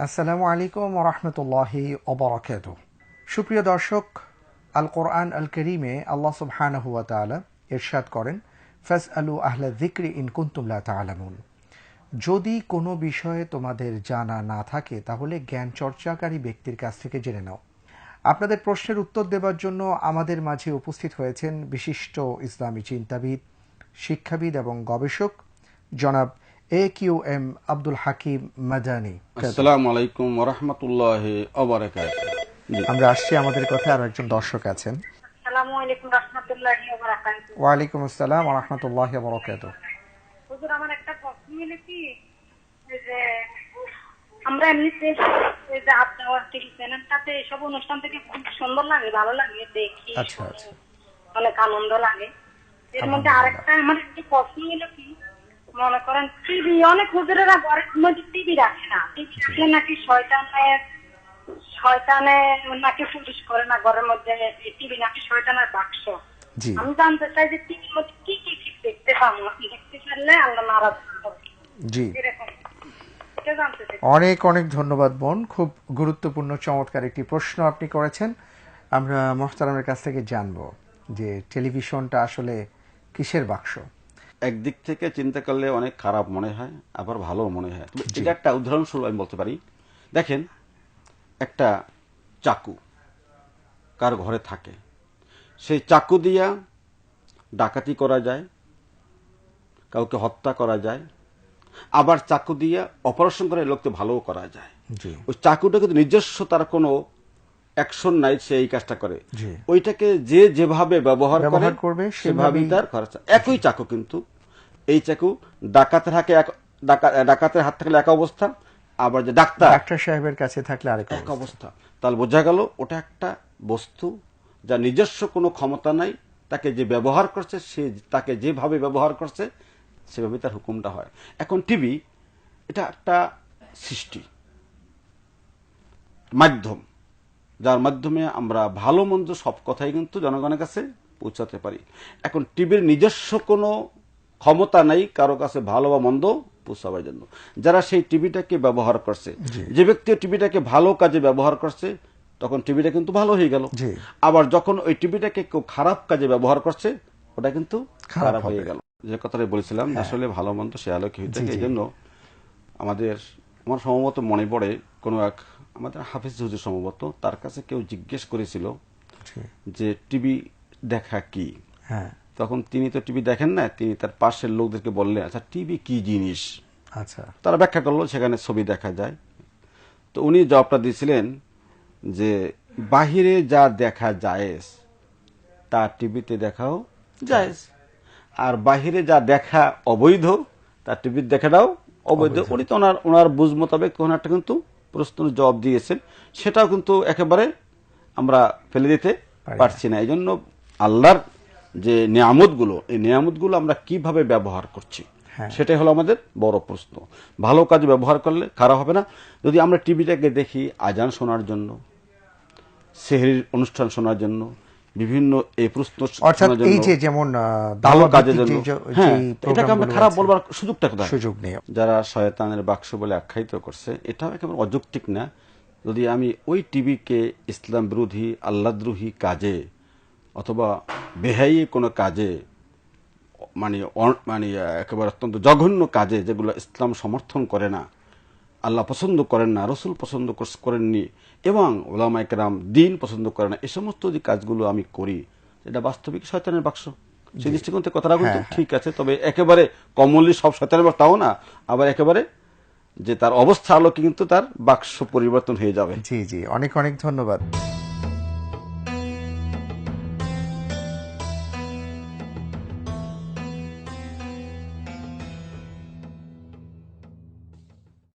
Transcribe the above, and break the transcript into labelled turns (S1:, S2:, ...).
S1: আসসালামু আলাইকুম ওয়া রাহমাতুল্লাহি ওয়া বারাকাতুহু। সুপ্রিয় দর্শক, আল কোরআন আল কারীমে আল্লাহ সুবহানাহু ওয়া তাআলা ইরশাদ করেন, ফাসআলু আহলা যিকরি ইন কুনতুম লা তা'লামুন। যদি কোনো বিষয়ে তোমাদের জানা না থাকে তাহলে জ্ঞান চর্চাকারী ব্যক্তির কাছ থেকে জেনে নাও। আপনাদের প্রশ্নের উত্তর দেওয়ার জন্য আমাদের মাঝে উপস্থিত হয়েছেন বিশিষ্ট ইসলামী চিন্তাবিদ, শিক্ষাবিদ এবং গবেষক জনাব AQM আব্দুল হাকিম মাদানী।
S2: আসসালামু আলাইকুম ওয়া রাহমাতুল্লাহি ওয়া বারাকাতুহু।
S1: আমরা আসছি, আমাদের কথা আরো একজন দর্শক আছেন।
S3: আসসালামু আলাইকুম রাহমাতুল্লাহি ওয়া বারাকাতুহু।
S1: ওয়া আলাইকুম আসসালাম ওয়া রাহমাতুল্লাহি ওয়া বারাকাতুহু।
S3: হুজুর, আমার একটা প্রশ্ন হলো কি, যে আমরা এমনিতে এই যে আপনার টিভি চ্যানেলটাতে এসব অনুষ্ঠান থেকে খুব সুন্দর লাগে, ভালো লাগে দেখি,
S1: আচ্ছা আচ্ছা,
S3: অনেক আনন্দ লাগে। এর মধ্যে আরেকটা আমার একটু প্রশ্ন হলো কি, মনে করেন টিভি অনেক হুজুরেরা ঘরের মধ্যে টিভি রাখে না, টিভি রাখলে নাকি শয়তানে নাকি পুলিশ করে না ঘরের মধ্যে, টিভি নাকি শয়তানের বাক্স।
S1: জি
S3: আমি জানতে চাই যে টিভির মধ্যে কি কি ঠিক দেখতে পাবো, দেখতে পারলে আল্লাহ নারাজ হবে
S1: জি,
S3: এরকম এটা জানতে চাই।
S1: অনেক অনেক ধন্যবাদ বোন, খুব গুরুত্বপূর্ণ চমৎকার একটি প্রশ্ন আপনি করেছেন। আমরা মোহতারামের কাছ থেকে জানবো যে টেলিভিশনটা আসলে কিসের বাক্স।
S2: একদিক থেকে চিন্তা করলে অনেক খারাপ মনে হয়, আবার ভালো মনে হয়। এটা একটা উদাহরণস্বরূপ আমি বলতে পারি। দেখেন, একটা চাকু কার ঘরে থাকে, সেই চাকু দিয়া ডাকাতি করা যায়, কাউকে হত্যা করা যায়, আবার চাকু দিয়া অপারেশন করে লোককে ভালো করা যায়।
S1: জি
S2: ওই চাকুটা কিন্তু নিজস্ব তার কোনো অ্যাকশন নাই, সে এই কাজটা করে।
S1: জি,
S2: ওইটাকে যে যেভাবে ব্যবহার
S1: করবে
S2: সেভাবেই তার খরচ। একই চাকু, কিন্তু এই চাকু ডাকাতের হাত থাকলে এক অবস্থা, আবার যে
S1: ডাক্তার সাহেবের কাছে থাকলে আরেক
S2: এক অবস্থা। তাহলে বোঝা গেল ওটা একটা বস্তু যা নিজস্ব কোনো ক্ষমতা নাই, তাকে যে ব্যবহার করছে, সে তাকে যেভাবে ব্যবহার করছে সেভাবে তার হুকুমটা হয়। এখন টিভি এটা একটা সৃষ্টি মাধ্যম, যার মাধ্যমে আমরা ভালো মন্দ সব কথাই কিন্তু জনগণের কাছে পৌঁছাতে পারি। এখন টিভির নিজস্ব কোনো ক্ষমতা নাই কারো কাছে ভালো বা মন্দ পৌঁছাবার জন্য। যারা সেই টিভিটাকে ব্যবহার করছে, যে ব্যক্তি টিভিটাকে ভালো কাজে ব্যবহার করছে, তখন টিভিটা কিন্তু ভালো হয়ে গেল। আবার যখন ওই টিভিটাকে কেউ খারাপ কাজে ব্যবহার করছে, ওটা কিন্তু খারাপ হয়ে গেল। যে কথাটা বলেছিলাম, আসলে ভালো মন্দ সে আলোকে হয়ে থাকে। এই জন্য আমার সম্ভবত মনে পড়ে কোনো এক আমাদের হাফিজ হুজুর সম্ভবত, তার কাছে কেউ জিজ্ঞেস করেছিল যে টিভি দেখা কি। তখন তিনি তো টিভি দেখেন না, তিনি তার পাশের লোকদেরকে বললেন, আচ্ছা টিভি কি জিনিস।
S1: আচ্ছা,
S2: তারা ব্যাখ্যা করলো সেখানে ছবি দেখা যায়। তো উনি জবাবটা দিয়েছিলেন যে বাহিরে যা দেখা জায়েজ তা টিভিতে দেখাও জায়েজ, আর বাহিরে যা দেখা অবৈধ তা টিভিতে দেখাটাও অবৈধ। উনি তো ওনার বুঝ মোতাবেক কোন একটা কিন্তু প্রশ্নের জবাব দিয়েছেন, সেটাও কিন্তু একেবারে আমরা ফেলে দিতে পারছি না। এই জন্য আল্লাহর যে নিয়ামতগুলো, এই নিয়ামতগুলো আমরা কিভাবে ব্যবহার করছি, সেটাই হলো আমাদের বড় প্রশ্ন। ভালো কাজে ব্যবহার করলে খারাপ হবে না। যদি আমরা টিভিটাকে দেখি আজান শোনার জন্য, সেহরির অনুষ্ঠান শোনার জন্য, বিভিন্ন এই প্রশ্ন শোনার জন্য,
S1: এই যে যেমন
S2: ভালো কাজের জন্য, এটাকে আমরা খারাপ বলবার সুযোগটা কোথায়?
S1: সুযোগ নেই।
S2: যারা শয়তানের বাক্স বলে আখ্যায়িত করছে, এটাও একেবারে অযৌক্তিক না। যদি আমি ওই টিভিকে ইসলাম বিরোধী, আল্লাহদ্রোহী কাজে অথবা বেহাই কোনো কাজে, মানে একেবারে অত্যন্ত জঘন্য কাজে, যেগুলো ইসলাম সমর্থন করে না, আল্লাহ পছন্দ করেন না, রসুল পছন্দ করেননি, এবং ওলামায়ে কেরাম দ্বীন পছন্দ করে না, এই সমস্ত যে কাজগুলো আমি করি, এটা বাস্তবিক শয়তানের বাক্স। সেই দৃষ্টিকোণ থেকে কথাটা কিন্তু ঠিক আছে। তবে একেবারে কমনলি সব শয়তানের বাক্স তাও না, আবার একেবারে যে তার অবস্থা আলোকে কিন্তু তার বাক্স পরিবর্তন হয়ে যাবে।
S1: জি জি, অনেক অনেক ধন্যবাদ।